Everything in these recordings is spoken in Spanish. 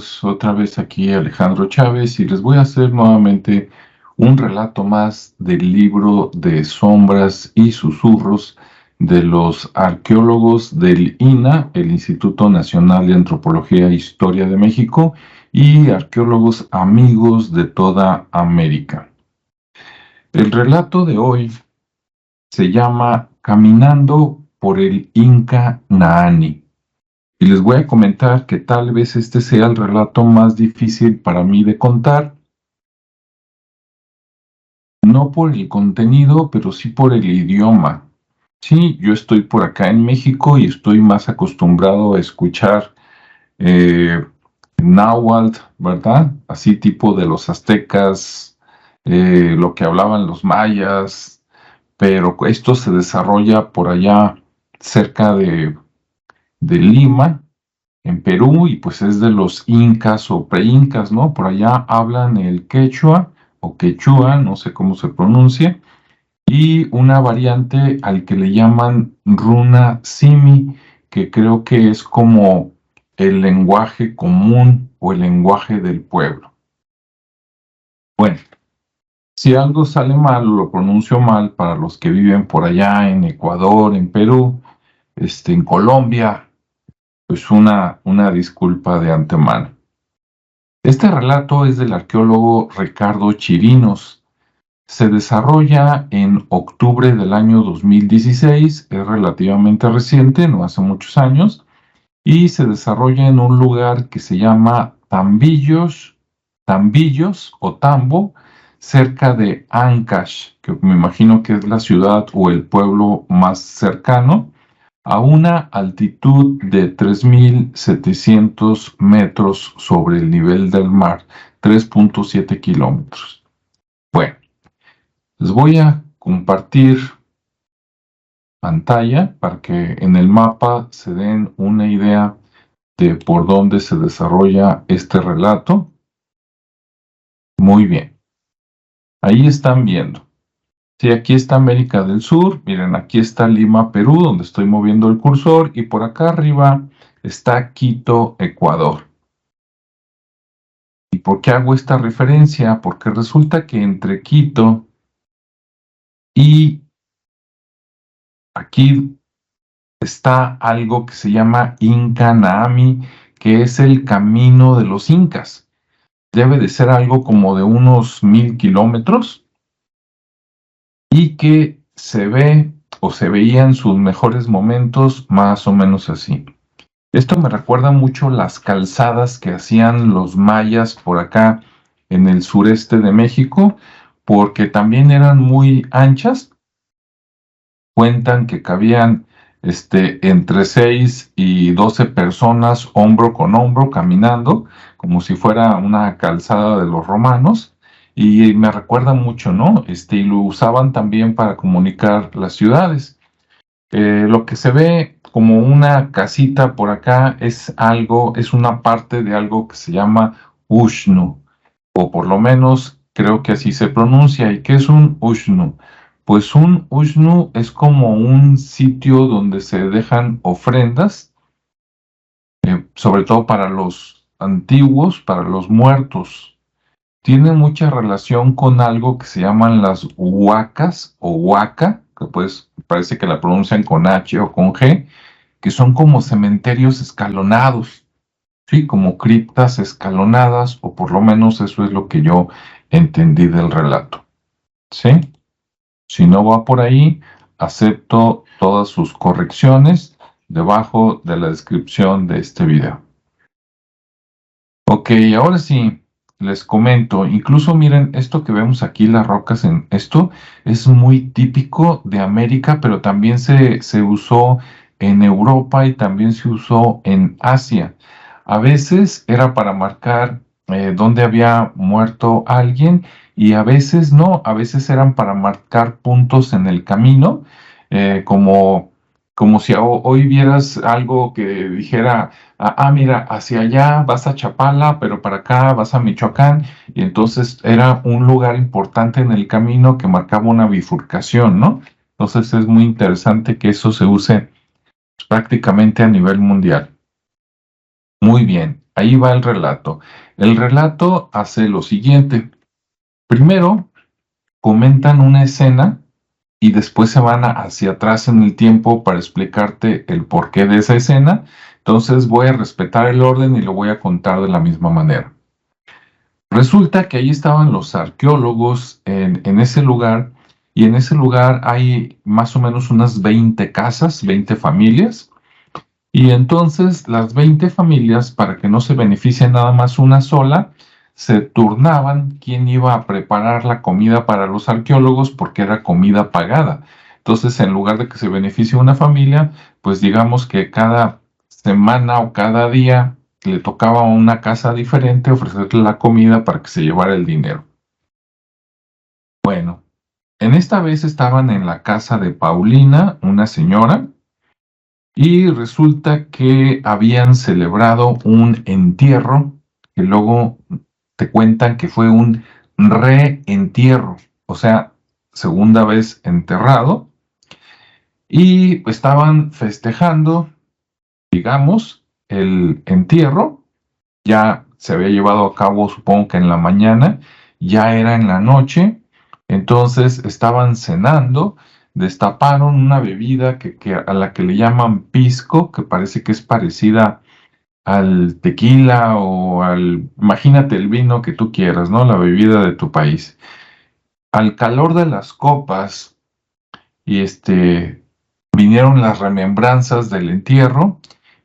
amigos, otra vez aquí Alejandro Chávez y les voy a hacer nuevamente un relato más del libro de Sombras y Susurros de los arqueólogos del INAH, el Instituto Nacional de Antropología e Historia de México, y arqueólogos amigos de toda América. El relato de hoy se llama Caminando por el Inca Naani. Y les voy a comentar que tal vez este sea el relato más difícil para mí de contar, no por el contenido, pero sí por el idioma. Sí, yo estoy por acá en México y estoy más acostumbrado a escuchar náhuatl, ¿verdad? Así tipo de los aztecas, lo que hablaban los mayas, pero esto se desarrolla por allá cerca de Lima, en Perú, y pues es de los incas o preincas, ¿no? Por allá hablan el quechua o quechua, no sé cómo se pronuncia, y una variante al que le llaman runa simi, que creo que es como el lenguaje común o el lenguaje del pueblo. Bueno, si algo sale mal o lo pronuncio mal para los que viven por allá en Ecuador, en Perú, en Colombia, pues una disculpa de antemano. Este relato es del arqueólogo Ricardo Chirinos. Se desarrolla en octubre del año 2016, es relativamente reciente, no hace muchos años, y se desarrolla en un lugar que se llama Tambillos o Tambo, cerca de Ancash, que me imagino que es la ciudad o el pueblo más cercano, a una altitud de 3,700 metros sobre el nivel del mar, 3,7 kilómetros. Bueno, les voy a compartir pantalla para que en el mapa se den una idea de por dónde se desarrolla este relato. Muy bien, ahí están viendo. Sí, aquí está América del Sur, miren, aquí está Lima, Perú, donde estoy moviendo el cursor, y por acá arriba está Quito, Ecuador. ¿Y por qué hago esta referencia? Porque resulta que entre Quito y aquí está algo que se llama Inca Naami, que es el camino de los incas. Debe de ser algo como de unos 1,000 kilómetros, y que se ve o se veía en sus mejores momentos más o menos así. Esto me recuerda mucho las calzadas que hacían los mayas por acá en el sureste de México, porque también eran muy anchas. Cuentan que cabían entre 6 y 12 personas hombro con hombro caminando, como si fuera una calzada de los romanos. Y me recuerda mucho, ¿no? Y lo usaban también para comunicar las ciudades. Lo que se ve como una casita por acá es una parte de algo que se llama Ushnu, o por lo menos creo que así se pronuncia. ¿Y qué es un Ushnu? Pues un Ushnu es como un sitio donde se dejan ofrendas, sobre todo para los antiguos, para los muertos. Tiene mucha relación con algo que se llaman las huacas o huaca, que pues parece que la pronuncian con H o con G, que son como cementerios escalonados, ¿sí? Como criptas escalonadas, o por lo menos eso es lo que yo entendí del relato, ¿sí? Si no va por ahí, acepto todas sus correcciones debajo de la descripción de este video. Ok, ahora sí. Les comento, incluso miren, esto que vemos aquí, las rocas en esto, es muy típico de América, pero también se usó en Europa y también se usó en Asia. A veces era para marcar dónde había muerto alguien, y a veces no, a veces eran para marcar puntos en el camino, como si hoy vieras algo que dijera: mira, hacia allá vas a Chapala, pero para acá vas a Michoacán, y entonces era un lugar importante en el camino que marcaba una bifurcación, ¿no? Entonces es muy interesante que eso se use prácticamente a nivel mundial. Muy bien. ahí va el relato. El relato hace lo siguiente. Primero, comentan una escena y después se van hacia atrás en el tiempo para explicarte el porqué de esa escena. Entonces voy a respetar el orden y lo voy a contar de la misma manera. Resulta que ahí estaban los arqueólogos en ese lugar, y en ese lugar hay más o menos unas 20 casas, 20 familias, y entonces las 20 familias, para que no se beneficie nada más una sola, se turnaban quién iba a preparar la comida para los arqueólogos porque era comida pagada. Entonces, en lugar de que se beneficie una familia, pues digamos que cada semana o cada día le tocaba a una casa diferente ofrecerle la comida para que se llevara el dinero. Bueno, en esta vez estaban en la casa de Paulina, una señora, y resulta que habían celebrado un entierro, que luego te cuentan que fue un reentierro, o sea, segunda vez enterrado, y estaban festejando, digamos, el entierro. Ya se había llevado a cabo, supongo que en la mañana, ya era en la noche, entonces estaban cenando, destaparon una bebida que a la que le llaman pisco, que parece que es parecida al tequila o imagínate el vino que tú quieras, ¿no? La bebida de tu país. Al calor de las copas, y vinieron las remembranzas del entierro,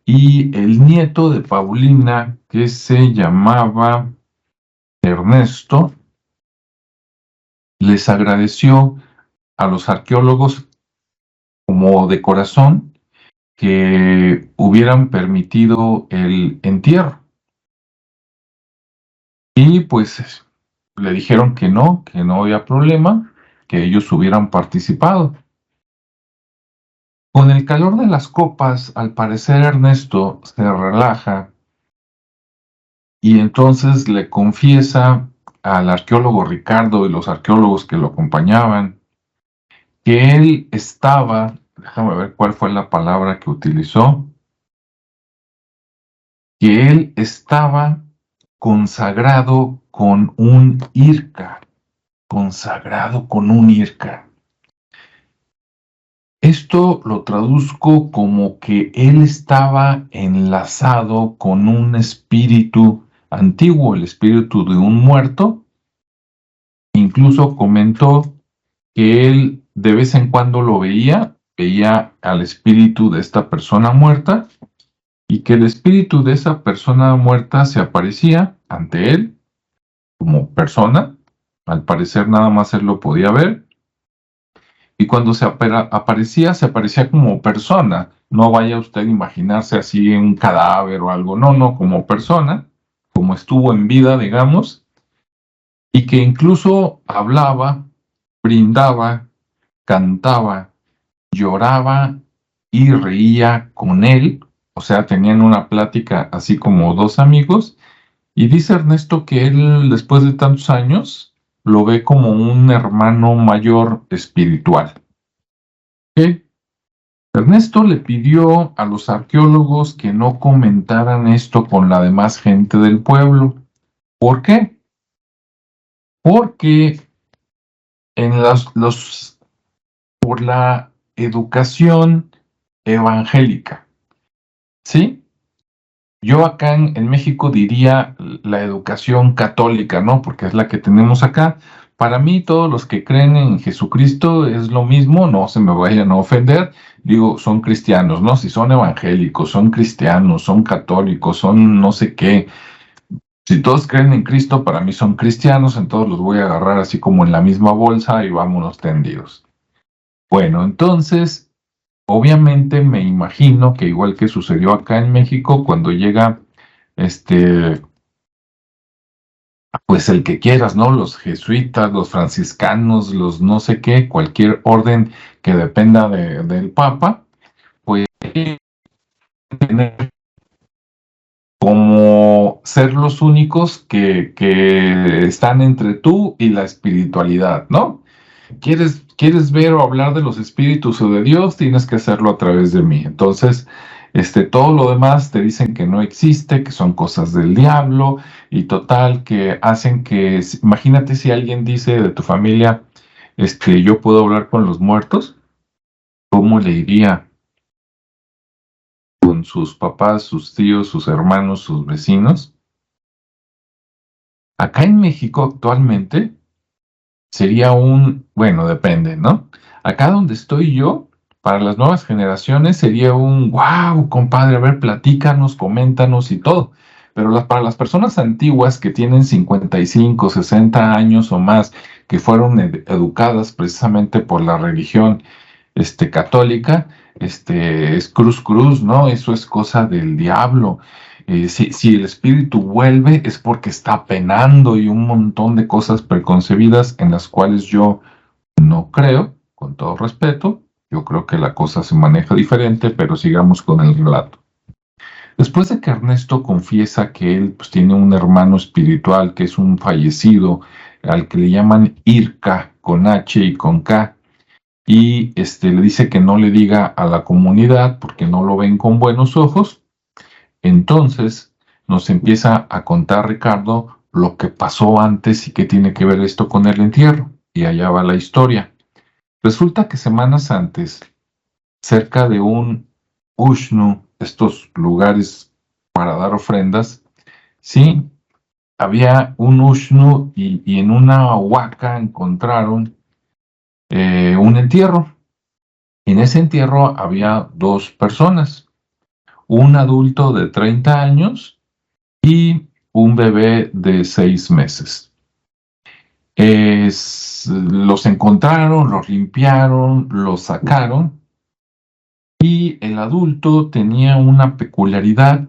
y el nieto de Paulina, que se llamaba Ernesto, les agradeció a los arqueólogos como de corazón que hubieran permitido el entierro. Y pues le dijeron que no había problema, que ellos hubieran participado. Con el calor de las copas, al parecer Ernesto se relaja y entonces le confiesa al arqueólogo Ricardo y los arqueólogos que lo acompañaban que él estaba, déjame ver cuál fue la palabra que utilizó, que él estaba consagrado con un IRCA, consagrado con un IRCA. Esto lo traduzco como que él estaba enlazado con un espíritu antiguo, el espíritu de un muerto. Incluso comentó que él de vez en cuando lo veía al espíritu de esta persona muerta, y que el espíritu de esa persona muerta se aparecía ante él como persona. Al parecer nada más él lo podía ver, y cuando aparecía, se aparecía como persona. No vaya usted a imaginarse así un cadáver o algo, no, como persona, como estuvo en vida, digamos, y que incluso hablaba, brindaba, cantaba, lloraba y reía con él. O sea, tenían una plática así como dos amigos, y dice Ernesto que él, después de tantos años, lo ve como un hermano mayor espiritual. ¿Ok? Ernesto le pidió a los arqueólogos que no comentaran esto con la demás gente del pueblo. ¿Por qué? Porque por la educación evangélica, ¿sí? Yo acá en México diría la educación católica, ¿no? Porque es la que tenemos acá. Para mí, todos los que creen en Jesucristo es lo mismo, no se me vayan a ofender. Digo, son cristianos, ¿no? Si son evangélicos, son cristianos, son católicos, son no sé qué. Si todos creen en Cristo, para mí son cristianos, entonces los voy a agarrar así como en la misma bolsa y vámonos tendidos. Bueno, entonces, obviamente me imagino que igual que sucedió acá en México, cuando llega pues el que quieras, ¿no? Los jesuitas, los franciscanos, los no sé qué, cualquier orden que dependa del Papa, pues tener como ser los únicos que están entre tú y la espiritualidad, ¿no? ¿Quieres ver o hablar de los espíritus o de Dios? Tienes que hacerlo a través de mí. Entonces, Todo lo demás te dicen que no existe, que son cosas del diablo y total, que hacen que, imagínate si alguien dice de tu familia, yo puedo hablar con los muertos, ¿cómo le iría con sus papás, sus tíos, sus hermanos, sus vecinos? Acá en México actualmente sería bueno, depende, ¿no? Acá donde estoy yo, para las nuevas generaciones sería wow, compadre, a ver, platícanos, coméntanos y todo. Pero para las personas antiguas que tienen 55, 60 años o más, que fueron educadas precisamente por la religión católica, es cruz cruz, ¿no? Eso es cosa del diablo. Si el espíritu vuelve es porque está penando y un montón de cosas preconcebidas en las cuales yo no creo, con todo respeto. Yo creo que la cosa se maneja diferente, pero sigamos con el relato. Después de que Ernesto confiesa que él pues, tiene un hermano espiritual que es un fallecido, al que le llaman Irka, con H y con K, y le dice que no le diga a la comunidad porque no lo ven con buenos ojos. Entonces nos empieza a contar Ricardo lo que pasó antes y qué tiene que ver esto con el entierro. Y allá va la historia. Resulta que semanas antes, cerca de un Ushnu, estos lugares para dar ofrendas, sí, había un Ushnu y en una huaca encontraron un entierro. En ese entierro había dos personas, un adulto de 30 años y un bebé de 6 meses. Los encontraron, los limpiaron, los sacaron y el adulto tenía una peculiaridad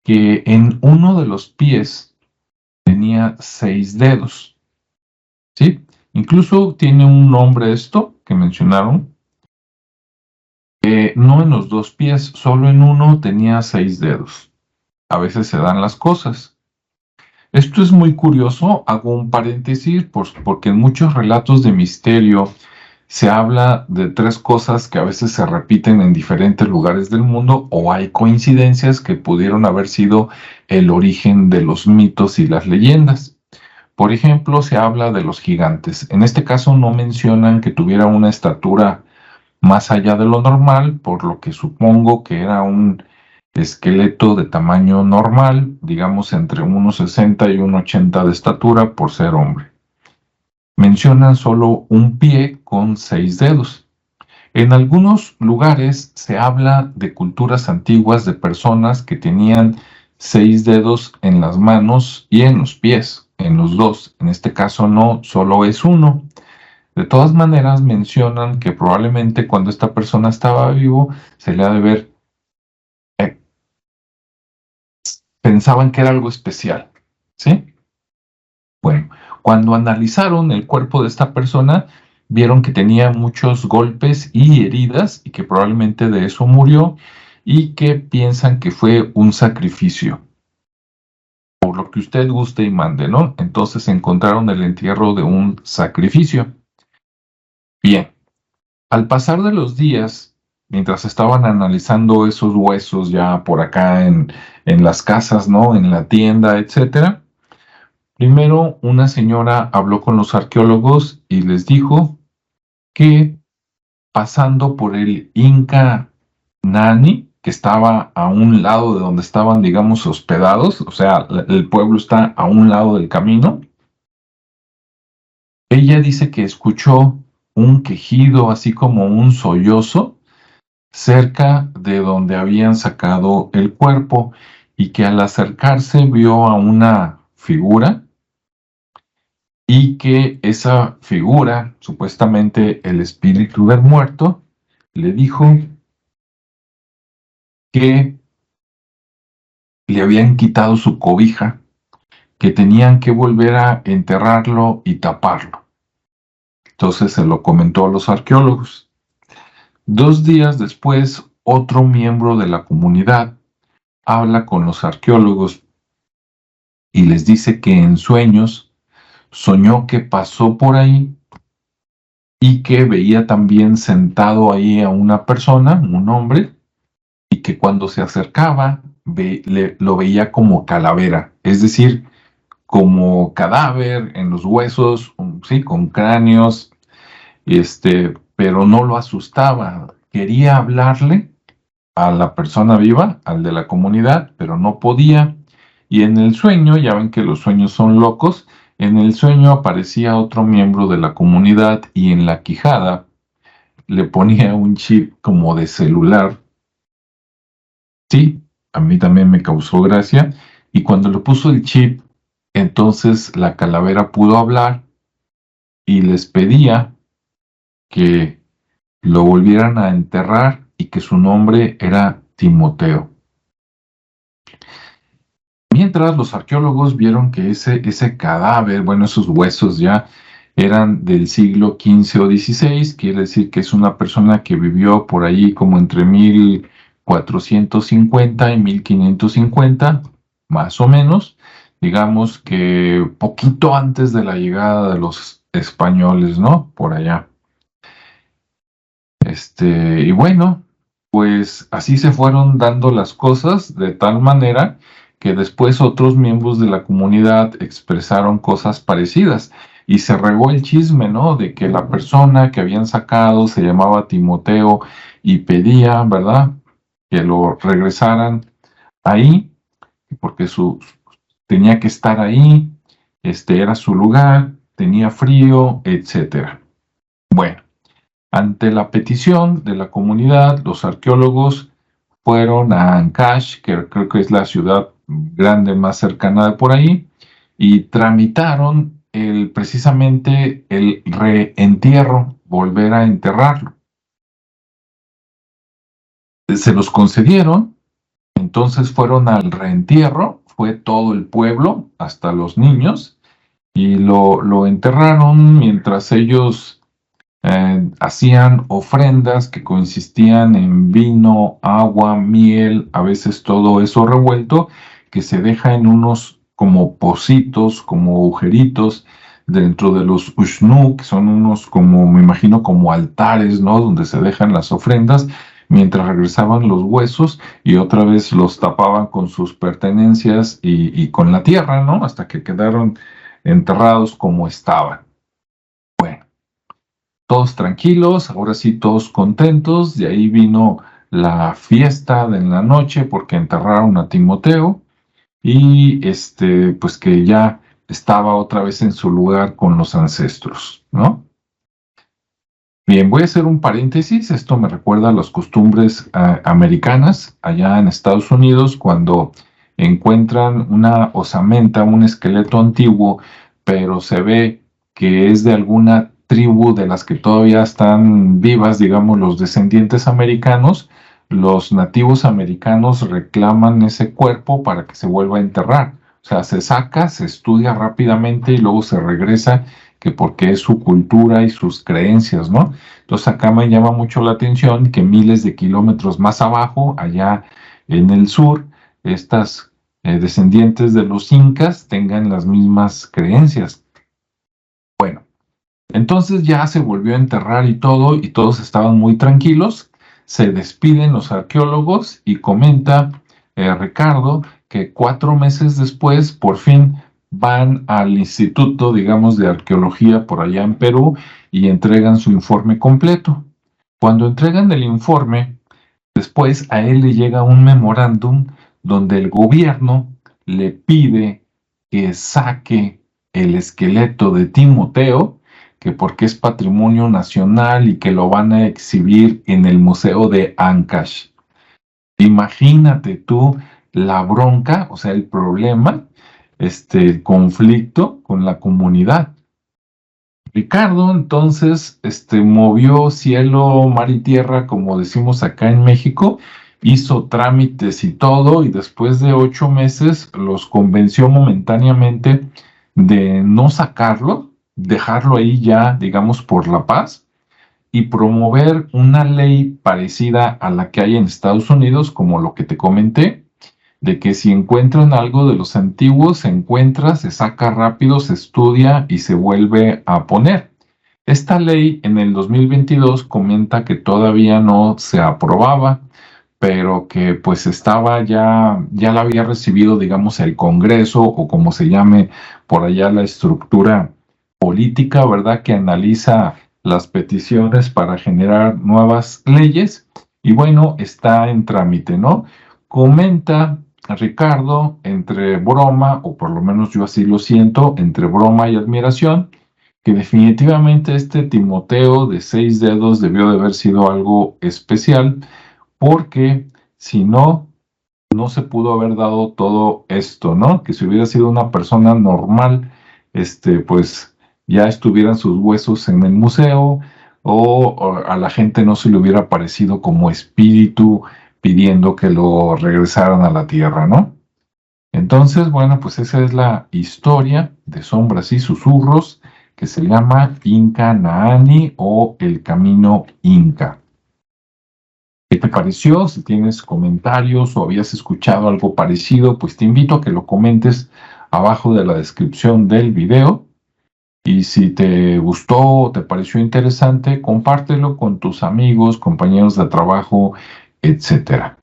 que en uno de los pies tenía 6 dedos, ¿sí? Incluso tiene un nombre esto que mencionaron. No en los dos pies, solo en uno tenía 6 dedos. A veces se dan las cosas. Esto es muy curioso, hago un paréntesis, porque en muchos relatos de misterio se habla de 3 cosas que a veces se repiten en diferentes lugares del mundo o hay coincidencias que pudieron haber sido el origen de los mitos y las leyendas. Por ejemplo, se habla de los gigantes. En este caso no mencionan que tuviera una estatura más allá de lo normal, por lo que supongo que era un esqueleto de tamaño normal, digamos entre 1,60 y 1,80 de estatura por ser hombre. Mencionan solo un pie con 6 dedos. En algunos lugares se habla de culturas antiguas de personas que tenían 6 dedos en las manos y en los pies, en los dos. En este caso no, solo es uno. De todas maneras, mencionan que probablemente cuando esta persona estaba vivo, se le ha de ver, eh, pensaban que era algo especial, ¿sí? Bueno, cuando analizaron el cuerpo de esta persona, vieron que tenía muchos golpes y heridas y que probablemente de eso murió y que piensan que fue un sacrificio, por lo que usted guste y mande, ¿no? Entonces encontraron el entierro de un sacrificio. Bien. Al pasar de los días, mientras estaban analizando esos huesos ya por acá en las casas, ¿no? En la tienda, etcétera, primero una señora habló con los arqueólogos y les dijo que pasando por el Inca Nani, que estaba a un lado de donde estaban, digamos, hospedados, o sea, el pueblo está a un lado del camino, ella dice que escuchó un quejido, así como un sollozo, cerca de donde habían sacado el cuerpo y que al acercarse vio a una figura y que esa figura, supuestamente el espíritu del muerto, le dijo que le habían quitado su cobija, que tenían que volver a enterrarlo y taparlo. Entonces se lo comentó a los arqueólogos. 2 días después, otro miembro de la comunidad habla con los arqueólogos y les dice que en sueños soñó que pasó por ahí y que veía también sentado ahí a una persona, un hombre, y que cuando se acercaba lo veía como calavera, es decir, como cadáver en los huesos, sí, con cráneos, pero no lo asustaba. Quería hablarle a la persona viva, al de la comunidad, pero no podía. Y en el sueño, ya ven que los sueños son locos, en el sueño aparecía otro miembro de la comunidad y en la quijada le ponía un chip como de celular. Sí, a mí también me causó gracia. Y cuando le puso el chip, entonces la calavera pudo hablar y les pedía que lo volvieran a enterrar y que su nombre era Timoteo. Mientras los arqueólogos vieron que ese cadáver, bueno, esos huesos ya eran del siglo XV o XVI, quiere decir que es una persona que vivió por ahí como entre 1450 y 1550, más o menos, digamos que poquito antes de la llegada de los españoles, ¿no? Por allá. Y bueno, pues así se fueron dando las cosas de tal manera que después otros miembros de la comunidad expresaron cosas parecidas y se regó el chisme, ¿no? De que la persona que habían sacado se llamaba Timoteo y pedía, ¿verdad? Que lo regresaran ahí porque tenía que estar ahí, era su lugar, tenía frío, etcétera. Bueno. Ante la petición de la comunidad, los arqueólogos fueron a Ancash, que creo que es la ciudad grande más cercana de por ahí, y tramitaron precisamente el reentierro, volver a enterrarlo. Se los concedieron, entonces fueron al reentierro, fue todo el pueblo, hasta los niños, y lo enterraron mientras ellos hacían ofrendas que consistían en vino, agua, miel, a veces todo eso revuelto, que se deja en unos como pocitos, como agujeritos dentro de los ushnu, que son unos como, me imagino, como altares, ¿no? Donde se dejan las ofrendas, mientras regresaban los huesos y otra vez los tapaban con sus pertenencias y con la tierra, ¿no? Hasta que quedaron enterrados como estaban. Bueno, todos tranquilos, ahora sí todos contentos, de ahí vino la fiesta de la noche porque enterraron a Timoteo y pues que ya estaba otra vez en su lugar con los ancestros, ¿no? Bien, voy a hacer un paréntesis, esto me recuerda a las costumbres americanas allá en Estados Unidos cuando encuentran una osamenta, un esqueleto antiguo, pero se ve que es de alguna tribu de las que todavía están vivas, digamos, los descendientes americanos, los nativos americanos reclaman ese cuerpo para que se vuelva a enterrar. O sea, se saca, se estudia rápidamente y luego se regresa, que porque es su cultura y sus creencias, ¿no? Entonces acá me llama mucho la atención que miles de kilómetros más abajo, allá en el sur, estas descendientes de los incas tengan las mismas creencias. Bueno, entonces ya se volvió a enterrar y todos estaban muy tranquilos. Se despiden los arqueólogos y comenta Ricardo que 4 meses después, por fin, van al instituto, digamos, de arqueología por allá en Perú y entregan su informe completo. Cuando entregan el informe, después a él le llega un memorándum donde el gobierno le pide que saque el esqueleto de Timoteo, que porque es patrimonio nacional y que lo van a exhibir en el Museo de Ancash. Imagínate tú la bronca, o sea, el problema, el conflicto con la comunidad. Ricardo entonces movió cielo, mar y tierra, como decimos acá en México, hizo trámites y todo, y después de 8 meses los convenció momentáneamente de no sacarlo, dejarlo ahí ya, digamos, por la paz, y promover una ley parecida a la que hay en Estados Unidos, como lo que te comenté, de que si encuentran algo de los antiguos, se encuentra, se saca rápido, se estudia y se vuelve a poner. Esta ley en el 2022 comenta que todavía no se aprobaba, pero que pues estaba ya la había recibido, digamos, el Congreso o como se llame por allá la estructura política, ¿verdad? Que analiza las peticiones para generar nuevas leyes y bueno, está en trámite, ¿no? Comenta Ricardo entre broma, o por lo menos yo así lo siento, entre broma y admiración, que definitivamente este Timoteo de 6 dedos debió de haber sido algo especial porque si no, no se pudo haber dado todo esto, ¿no? Que si hubiera sido una persona normal, pues ya estuvieran sus huesos en el museo o a la gente no se le hubiera parecido como espíritu pidiendo que lo regresaran a la tierra, ¿no? Entonces, bueno, pues esa es la historia de Sombras y Susurros que se llama Inca Naani o El Camino Inca. ¿Qué te pareció? Si tienes comentarios o habías escuchado algo parecido, pues te invito a que lo comentes abajo de la descripción del video. Y si te gustó o te pareció interesante, compártelo con tus amigos, compañeros de trabajo, etcétera.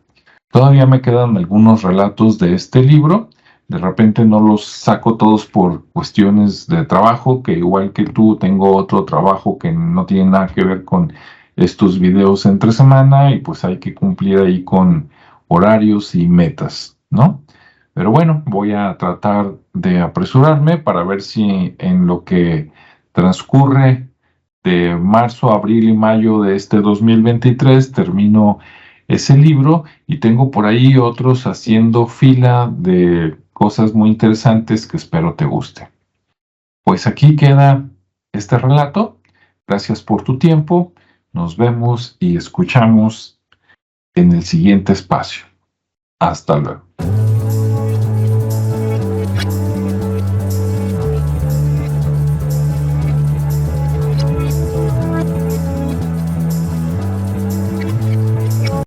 Todavía me quedan algunos relatos de este libro. De repente no los saco todos por cuestiones de trabajo, que igual que tú tengo otro trabajo que no tiene nada que ver con estos videos entre semana y pues hay que cumplir ahí con horarios y metas, ¿no? Pero bueno, voy a tratar de apresurarme para ver si en lo que transcurre de marzo, abril y mayo de este 2023 termino ese libro y tengo por ahí otros haciendo fila de cosas muy interesantes que espero te guste. Pues aquí queda este relato. Gracias por tu tiempo. Nos vemos y escuchamos en el siguiente espacio. Hasta luego.